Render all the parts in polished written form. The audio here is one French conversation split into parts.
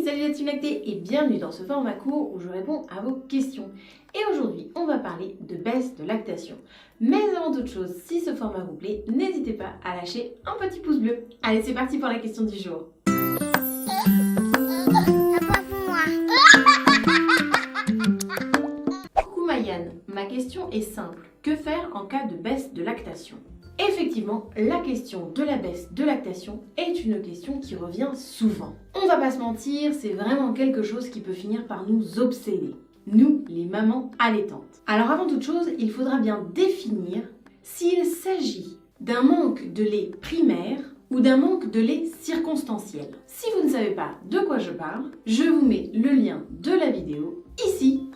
Salut la team lactée et bienvenue dans ce format court où je réponds à vos questions. Et aujourd'hui, on va parler de baisse de lactation. Mais avant toute chose, si ce format vous plaît, n'hésitez pas à lâcher un petit pouce bleu. Allez, c'est parti pour la question du jour. Coucou Mayan, ma question est simple. Que faire en cas de baisse de lactation ? Effectivement, la question de la baisse de lactation est une question qui revient souvent. On va pas se mentir, c'est vraiment quelque chose qui peut finir par nous obséder. Nous, les mamans allaitantes. Alors avant toute chose, il faudra bien définir s'il s'agit d'un manque de lait primaire ou d'un manque de lait circonstanciel. Si vous ne savez pas de quoi je parle, je vous mets le lien de la vidéo ici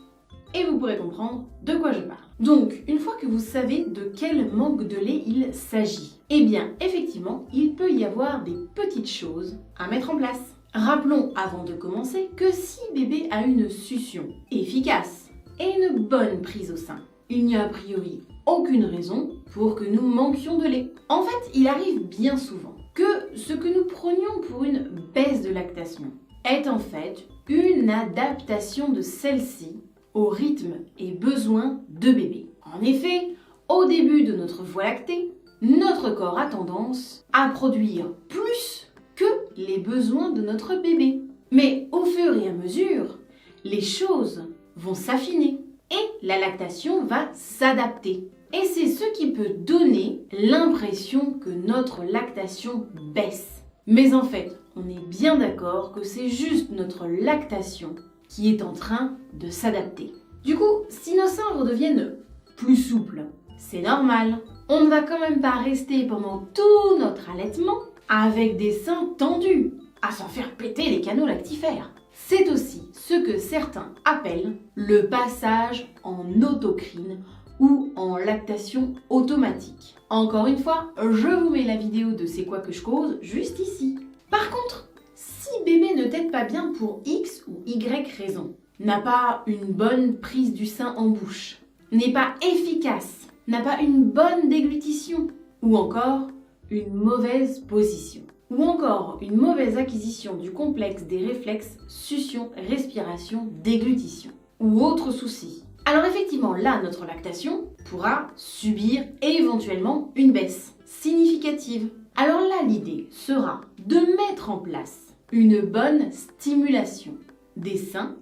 et vous pourrez comprendre de quoi je parle. Donc, une fois que vous savez de quel manque de lait il s'agit, eh bien, effectivement, il peut y avoir des petites choses à mettre en place. Rappelons avant de commencer que si bébé a une succion efficace et une bonne prise au sein, il n'y a a priori aucune raison pour que nous manquions de lait. En fait, il arrive bien souvent que ce que nous prenions pour une baisse de lactation est en fait une adaptation de celle-ci au rythme et besoins de bébé. En effet, au début de notre voie lactée, notre corps a tendance à produire plus que les besoins de notre bébé. Mais au fur et à mesure, les choses vont s'affiner et la lactation va s'adapter. Et c'est ce qui peut donner l'impression que notre lactation baisse. Mais en fait, on est bien d'accord que c'est juste notre lactation qui est en train de s'adapter. Du coup, si nos seins redeviennent plus souples, c'est normal. On ne va quand même pas rester pendant tout notre allaitement avec des seins tendus, à s'en faire péter les canaux lactifères. C'est aussi ce que certains appellent le passage en autocrine ou en lactation automatique. Encore une fois, je vous mets la vidéo de C'est quoi que je cause juste ici. Par contre, si bébé ne t'aide pas bien pour X ou Y raison, n'a pas une bonne prise du sein en bouche, n'est pas efficace, n'a pas une bonne déglutition, ou encore une mauvaise position, ou encore une mauvaise acquisition du complexe des réflexes succion, respiration, déglutition, ou autre souci. Alors effectivement, là, notre lactation pourra subir éventuellement une baisse significative. Alors là, l'idée sera de mettre en place une bonne stimulation des seins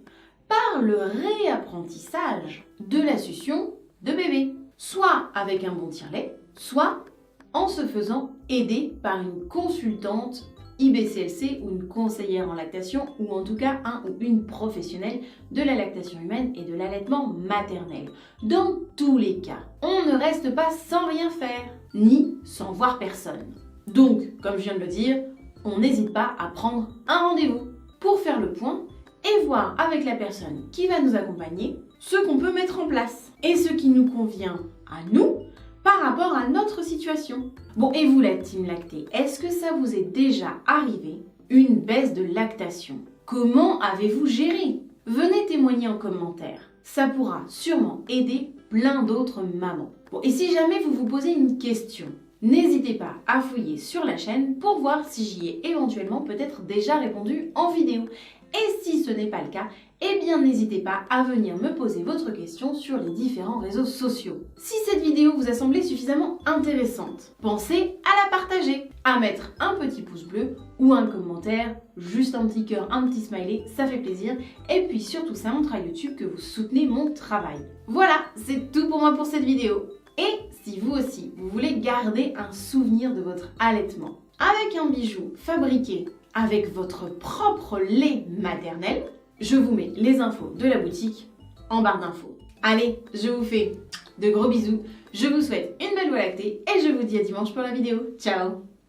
par le réapprentissage de la succion de bébé, soit avec un bon tire-lait, soit en se faisant aider par une consultante IBCLC ou une conseillère en lactation, ou en tout cas un ou une professionnelle de la lactation humaine et de l'allaitement maternel. Dans tous les cas, on ne reste pas sans rien faire, ni sans voir personne. Donc, comme je viens de le dire, on n'hésite pas à prendre un rendez-vous pour faire le point et voir avec la personne qui va nous accompagner ce qu'on peut mettre en place et ce qui nous convient à nous par rapport à notre situation. Bon, et vous la team lactée, est-ce que ça vous est déjà arrivé une baisse de lactation? Comment avez-vous géré? Venez témoigner en commentaire. Ça pourra sûrement aider plein d'autres mamans. Bon, et si jamais vous vous posez une question, n'hésitez pas à fouiller sur la chaîne pour voir si j'y ai éventuellement peut-être déjà répondu en vidéo. Et si ce n'est pas le cas, eh bien n'hésitez pas à venir me poser votre question sur les différents réseaux sociaux. Si cette vidéo vous a semblé suffisamment intéressante, pensez à la partager, à mettre un petit pouce bleu ou un commentaire, juste un petit cœur, un petit smiley, ça fait plaisir. Et puis surtout ça montre à YouTube que vous soutenez mon travail. Voilà, c'est tout pour moi pour cette vidéo. Et si vous aussi, vous voulez garder un souvenir de votre allaitement avec un bijou fabriqué avec votre propre lait maternel, je vous mets les infos de la boutique en barre d'infos. Allez, je vous fais de gros bisous, je vous souhaite une belle voie lactée et je vous dis à dimanche pour la vidéo. Ciao!